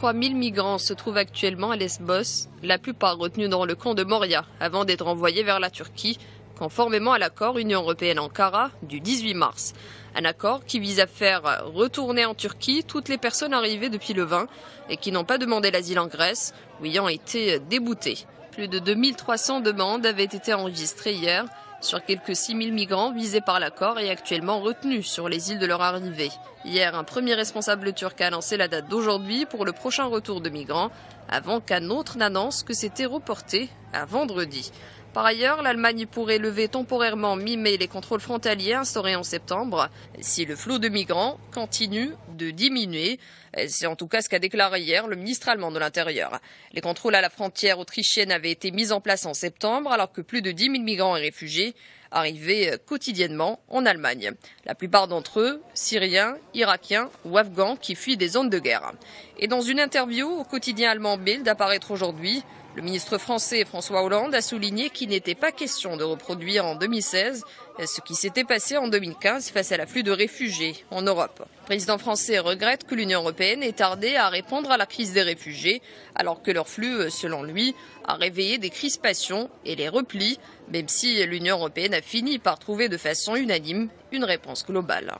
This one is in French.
3000 migrants se trouvent actuellement à Lesbos, la plupart retenus dans le camp de Moria, avant d'être envoyés vers la Turquie, conformément à l'accord Union européenne-Ankara du 18 mars. Un accord qui vise à faire retourner en Turquie toutes les personnes arrivées depuis le 20 et qui n'ont pas demandé l'asile en Grèce ou ayant été déboutées. Plus de 2300 demandes avaient été enregistrées hier sur quelques 6000 migrants visés par l'accord et actuellement retenus sur les îles de leur arrivée. Hier, un premier responsable turc a annoncé la date d'aujourd'hui pour le prochain retour de migrants, avant qu'un autre n'annonce que c'était reporté à vendredi. Par ailleurs, l'Allemagne pourrait lever temporairement mi-mai les contrôles frontaliers instaurés en septembre si le flot de migrants continue de diminuer. C'est en tout cas ce qu'a déclaré hier le ministre allemand de l'Intérieur. Les contrôles à la frontière autrichienne avaient été mis en place en septembre alors que plus de 10 000 migrants et réfugiés arrivaient quotidiennement en Allemagne. La plupart d'entre eux, Syriens, Irakiens ou Afghans qui fuient des zones de guerre. Et dans une interview au quotidien allemand Bild apparaître aujourd'hui, le ministre français François Hollande a souligné qu'il n'était pas question de reproduire en 2016 ce qui s'était passé en 2015 face à l'afflux de réfugiés en Europe. Le président français regrette que l'Union européenne ait tardé à répondre à la crise des réfugiés, alors que leur flux, selon lui, a réveillé des crispations et les replis, même si l'Union européenne a fini par trouver de façon unanime une réponse globale.